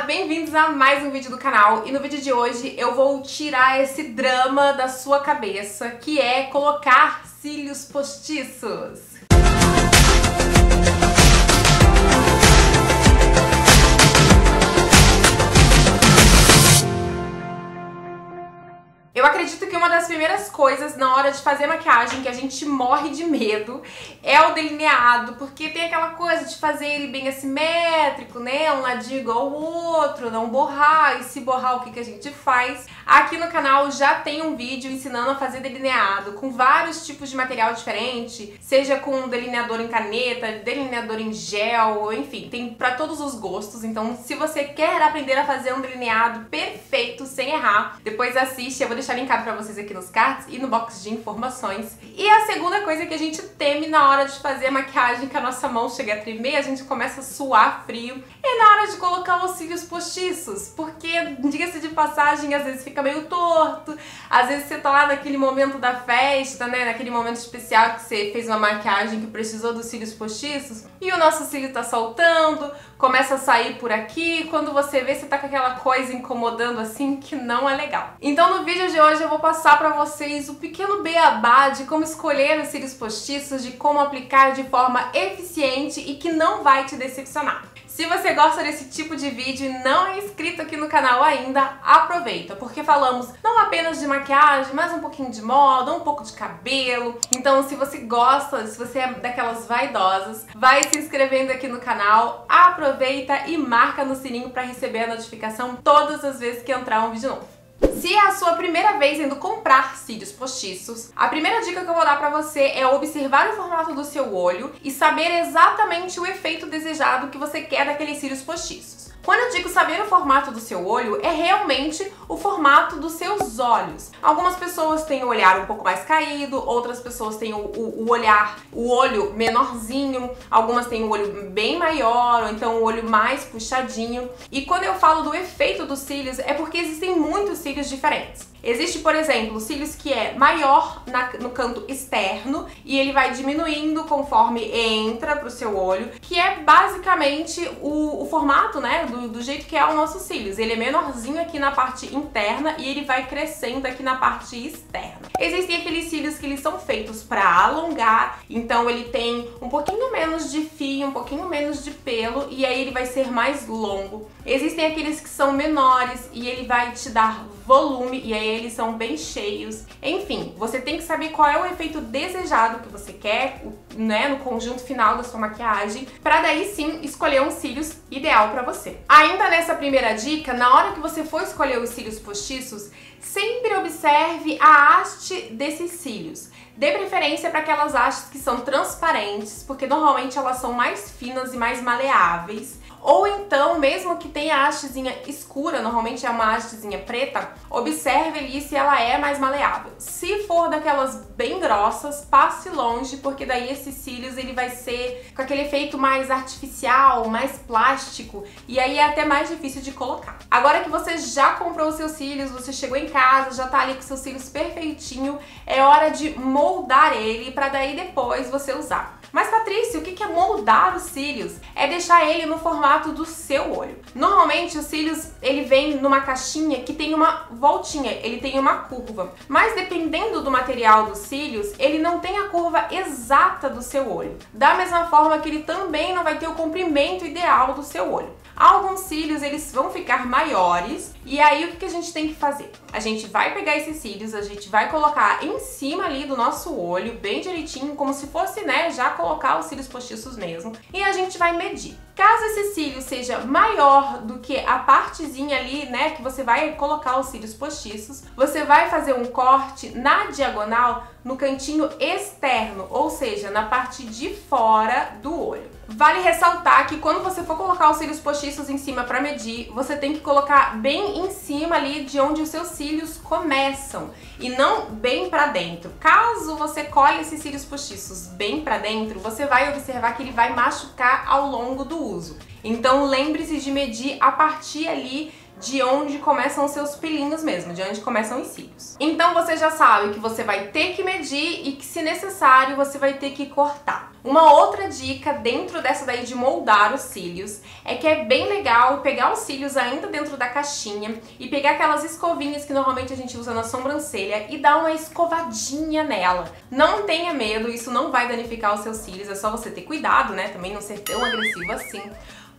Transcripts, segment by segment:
bem-vindos a mais um vídeo do canal. E no vídeo de hoje eu vou tirar esse drama da sua cabeça, que é colocar cílios postiços. Eu acredito que uma das primeiras coisas na hora de fazer maquiagem que a gente morre de medo é o delineado, porque tem aquela coisa de fazer ele bem assimétrico, né? Um ladinho igual ao outro, não borrar, e se borrar o que a gente faz? Aqui no canal já tem um vídeo ensinando a fazer delineado com vários tipos de material diferente, seja com delineador em caneta, delineador em gel, enfim, tem pra todos os gostos. Então, se você quer aprender a fazer um delineado perfeito, sem errar, depois assiste, eu vou deixar linkado pra vocês aqui nos cards e no box de informações. E a segunda coisa que a gente teme na hora de fazer a maquiagem, que a nossa mão chega a tremer, a gente começa a suar frio, é na hora de colocar os cílios postiços, porque, diga-se de passagem, às vezes fica meio torto, às vezes você tá lá naquele momento da festa, né, naquele momento especial que você fez uma maquiagem que precisou dos cílios postiços, e o nosso cílio tá soltando, começa a sair por aqui, quando você vê, você tá com aquela coisa incomodando assim, que não é legal. Então no vídeo de hoje eu vou passar pra vocês o pequeno beabá de como escolher os cílios postiços, de como aplicar de forma eficiente e que não vai te decepcionar. Se você gosta desse tipo de vídeo e não é inscrito aqui no canal ainda, aproveita, porque falamos não apenas de maquiagem, mas um pouquinho de moda, um pouco de cabelo. Então, se você gosta, se você é daquelas vaidosas, vai se inscrevendo aqui no canal, aproveita e marca no sininho para receber a notificação todas as vezes que entrar um vídeo novo. Se é a sua primeira vez indo comprar cílios postiços, a primeira dica que eu vou dar pra você é observar o formato do seu olho e saber exatamente o efeito desejado que você quer daqueles cílios postiços. Quando eu digo saber o formato do seu olho, é realmente o formato dos seus olhos. Algumas pessoas têm o olhar um pouco mais caído, outras pessoas têm o olho menorzinho, algumas têm o olho bem maior, ou então o olho mais puxadinho. E quando eu falo do efeito dos cílios, é porque existem muitos cílios diferentes. Existe, por exemplo, cílios que é maior no canto externo e ele vai diminuindo conforme entra pro seu olho, que é basicamente o formato, né, do jeito que é o nosso cílios. Ele é menorzinho aqui na parte interna e ele vai crescendo aqui na parte externa. Existem aqueles cílios que eles são feitos para alongar, então ele tem um pouquinho menos de fio, um pouquinho menos de pelo e aí ele vai ser mais longo. Existem aqueles que são menores e ele vai te dar volume e aí eles são bem cheios. Enfim, você tem que saber qual é o efeito desejado que você quer, né, no conjunto final da sua maquiagem, para daí sim escolher um cílios ideal para você. Ainda nessa primeira dica, na hora que você for escolher os cílios postiços, sempre observe a haste desses cílios. Dê preferência para aquelas hastes que são transparentes, porque normalmente elas são mais finas e mais maleáveis. Ou então, mesmo que tenha a hastezinha escura, normalmente é uma hastezinha preta, observe ali se ela é mais maleável. Se for daquelas bem grossas, passe longe, porque daí esses cílios ele vai ser com aquele efeito mais artificial, mais plástico, e aí é até mais difícil de colocar. Agora que você já comprou os seus cílios, você chegou em casa, já tá ali com seus cílios perfeitinho, é hora de moldar ele para daí depois você usar. Mas Patrícia, o que é moldar os cílios? É deixar ele no formato do seu olho. Normalmente os cílios, ele vem numa caixinha que tem uma voltinha, ele tem uma curva. Mas dependendo do material dos cílios, ele não tem a curva exata do seu olho. Da mesma forma que ele também não vai ter o comprimento ideal do seu olho. Alguns cílios, eles vão ficar maiores, e aí o que a gente tem que fazer? A gente vai pegar esses cílios, a gente vai colocar em cima ali do nosso olho, bem direitinho, como se fosse, né, já colocar os cílios postiços mesmo, e a gente vai medir. Caso esse cílio seja maior do que a partezinha ali, né, que você vai colocar os cílios postiços, você vai fazer um corte na diagonal no cantinho externo, ou seja, na parte de fora do olho. Vale ressaltar que quando você for colocar os cílios postiços em cima para medir, você tem que colocar bem em cima ali de onde os seus cílios começam e não bem para dentro. Caso você colhe esses cílios postiços bem para dentro, você vai observar que ele vai machucar ao longo do uso. Então lembre-se de medir a partir ali de onde começam os seus pelinhos mesmo, de onde começam os cílios. Então você já sabe que você vai ter que medir e que, se necessário, você vai ter que cortar. Uma outra dica dentro dessa daí de moldar os cílios é que é bem legal pegar os cílios ainda dentro da caixinha e pegar aquelas escovinhas que normalmente a gente usa na sobrancelha e dar uma escovadinha nela. Não tenha medo, isso não vai danificar os seus cílios, é só você ter cuidado, né? Também não ser tão agressivo assim.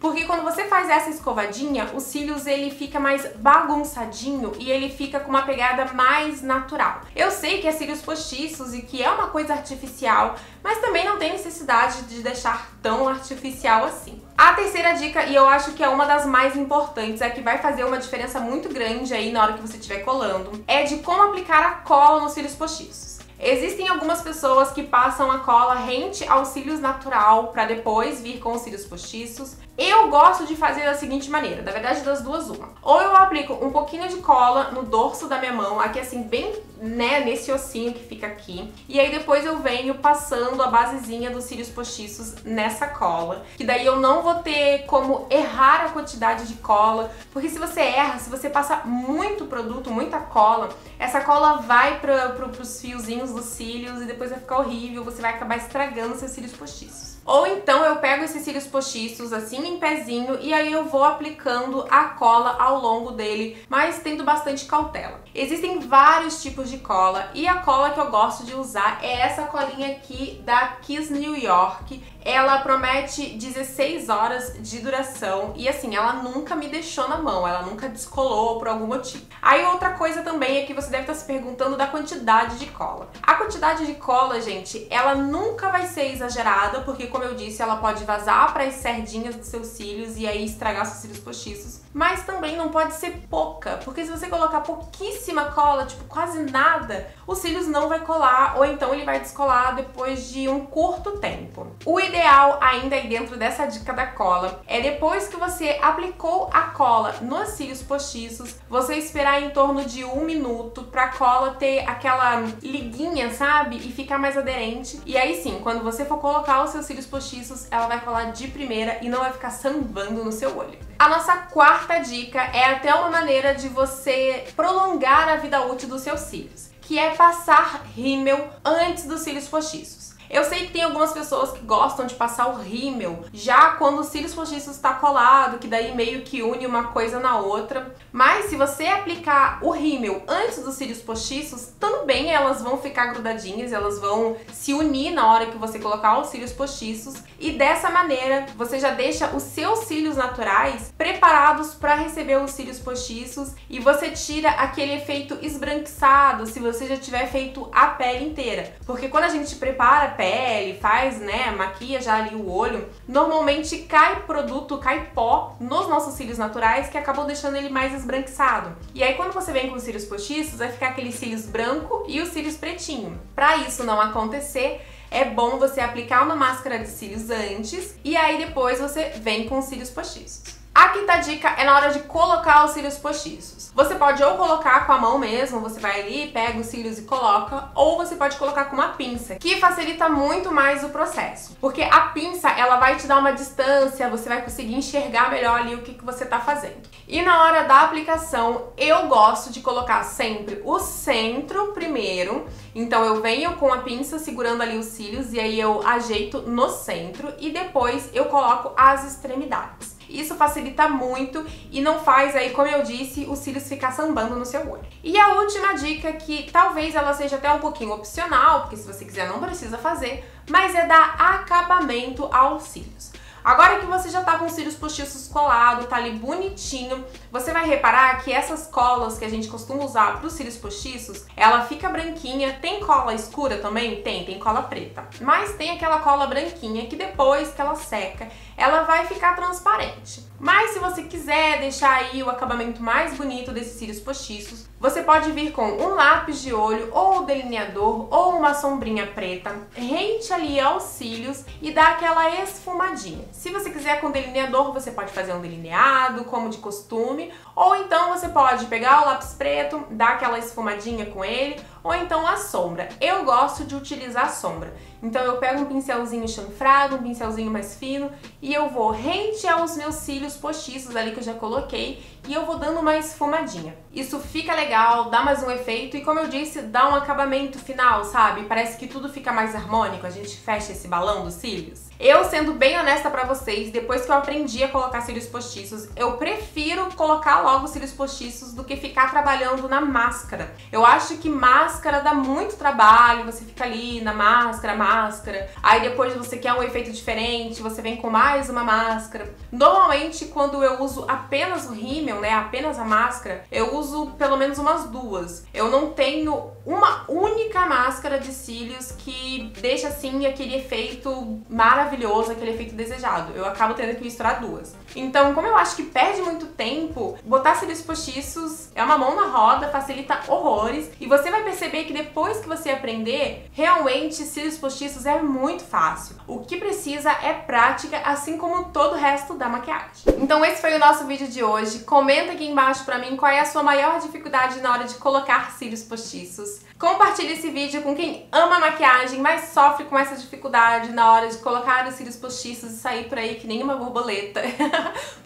Porque quando você faz essa escovadinha, os cílios ele fica mais bagunçadinho e ele fica com uma pegada mais natural. Eu sei que é cílios postiços e que é uma coisa artificial, mas também não tem necessidade de deixar tão artificial assim. A terceira dica, e eu acho que é uma das mais importantes, é que vai fazer uma diferença muito grande aí na hora que você estiver colando, é de como aplicar a cola nos cílios postiços. Existem algumas pessoas que passam a cola rente aos cílios natural para depois vir com os cílios postiços. Eu gosto de fazer da seguinte maneira, na verdade das duas uma. Ou eu aplico um pouquinho de cola no dorso da minha mão, aqui assim bem, né, nesse ossinho que fica aqui. E aí depois eu venho passando a basezinha dos cílios postiços nessa cola. Que daí eu não vou ter como errar a quantidade de cola. Porque se você erra, se você passa muito produto, muita cola, essa cola vai pros fiozinhos dos cílios e depois vai ficar horrível, você vai acabar estragando seus cílios postiços. Ou então eu pego esses cílios postiços assim em pezinho e aí eu vou aplicando a cola ao longo dele, mas tendo bastante cautela. Existem vários tipos de cola e a cola que eu gosto de usar é essa colinha aqui da Kiss New York. Ela promete 16 horas de duração e assim, ela nunca me deixou na mão, ela nunca descolou por algum motivo. Aí outra coisa também é que você deve estar se perguntando da quantidade de cola. A quantidade de cola, gente, ela nunca vai ser exagerada, porque como eu disse, ela pode vazar para as cerdinhas dos seus cílios e aí estragar seus cílios postiços. Mas também não pode ser pouca, porque se você colocar pouquíssima cola, tipo quase nada, os cílios não vai colar ou então ele vai descolar depois de um curto tempo. O ideal ainda aí dentro dessa dica da cola é depois que você aplicou a cola nos cílios postiços, você esperar em torno de 1 minuto pra cola ter aquela liguinha, sabe? E ficar mais aderente. E aí sim, quando você for colocar os seus cílios postiços, ela vai colar de primeira e não vai ficar sambando no seu olho. A nossa quarta dica é até uma maneira de você prolongar a vida útil dos seus cílios, que é passar rímel antes dos cílios postiços. Eu sei que tem algumas pessoas que gostam de passar o rímel já quando os cílios postiços está colado, que daí meio que une uma coisa na outra. Mas se você aplicar o rímel antes dos cílios postiços, também elas vão ficar grudadinhas, elas vão se unir na hora que você colocar os cílios postiços. E dessa maneira, você já deixa os seus cílios naturais preparados para receber os cílios postiços e você tira aquele efeito esbranquiçado se você já tiver feito a pele inteira. Porque quando a gente prepara a pele, faz, né, maquia já ali o olho, normalmente cai produto, cai pó nos nossos cílios naturais que acabam deixando ele mais esbranquiçado. E aí quando você vem com os cílios postiços, vai ficar aqueles cílios branco e os cílios pretinho. Para isso não acontecer, é bom você aplicar uma máscara de cílios antes e aí depois você vem com os cílios postiços. A quinta dica é na hora de colocar os cílios postiços. Você pode ou colocar com a mão mesmo, você vai ali, pega os cílios e coloca, ou você pode colocar com uma pinça, que facilita muito mais o processo. Porque a pinça, ela vai te dar uma distância, você vai conseguir enxergar melhor ali o que você tá fazendo. E na hora da aplicação, eu gosto de colocar sempre o centro primeiro. Então eu venho com a pinça segurando ali os cílios e aí eu ajeito no centro e depois eu coloco as extremidades. Isso facilita muito e não faz aí, como eu disse, os cílios ficar sambando no seu olho. E a última dica, que talvez ela seja até um pouquinho opcional, porque se você quiser não precisa fazer, mas é dar acabamento aos cílios. Agora que você já tá com os cílios postiços colados, tá ali bonitinho, você vai reparar que essas colas que a gente costuma usar para os cílios postiços, ela fica branquinha. Tem cola escura também? Tem cola preta. Mas tem aquela cola branquinha que depois que ela seca, ela vai ficar transparente. Mas se você quiser deixar aí o acabamento mais bonito desses cílios postiços, você pode vir com um lápis de olho ou delineador ou uma sombrinha preta, rente ali aos cílios e dar aquela esfumadinha. Se você quiser com delineador, você pode fazer um delineado, como de costume, ou então você pode pegar o lápis preto, dar aquela esfumadinha com ele, ou então a sombra. Eu gosto de utilizar a sombra. Então eu pego um pincelzinho chanfrado, um pincelzinho mais fino e eu vou rente aos meus cílios postiços ali que eu já coloquei e eu vou dando uma esfumadinha. Isso fica legal, dá mais um efeito e, como eu disse, dá um acabamento final, sabe? Parece que tudo fica mais harmônico, a gente fecha esse balão dos cílios. Eu, sendo bem honesta pra vocês, depois que eu aprendi a colocar cílios postiços, eu prefiro colocar logo cílios postiços do que ficar trabalhando na máscara. Eu acho que máscara dá muito trabalho, você fica ali na máscara, aí depois você quer um efeito diferente, você vem com mais uma máscara. Normalmente, quando eu uso apenas o rímel, né, apenas a máscara, eu uso pelo menos umas duas. Eu não tenho uma única máscara de cílios que deixa assim aquele efeito maravilhoso, aquele efeito desejado. Eu acabo tendo que misturar duas. Então, como eu acho que perde muito tempo, botar cílios postiços é uma mão na roda, facilita horrores. E você vai perceber que depois que você aprender, realmente cílios postiços é muito fácil. O que precisa é prática, assim como todo o resto da maquiagem. Então esse foi o nosso vídeo de hoje. Comenta aqui embaixo pra mim qual é a sua maior dificuldade na hora de colocar cílios postiços. Compartilhe esse vídeo com quem ama maquiagem, mas sofre com essa dificuldade na hora de colocar os cílios postiços e sair por aí que nem uma borboleta.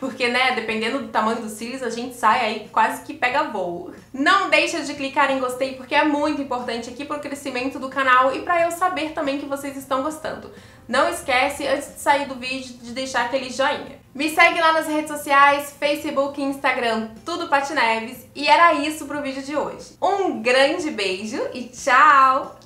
Porque, né, dependendo do tamanho dos cílios, a gente sai aí quase que pega voo. Não deixa de clicar em gostei, porque é muito importante aqui pro crescimento do canal e pra eu saber também que vocês estão gostando. Não esquece, antes de sair do vídeo, de deixar aquele joinha. Me segue lá nas redes sociais, Facebook e Instagram, tudo Paty Neves. E era isso pro vídeo de hoje. Um grande beijo e tchau!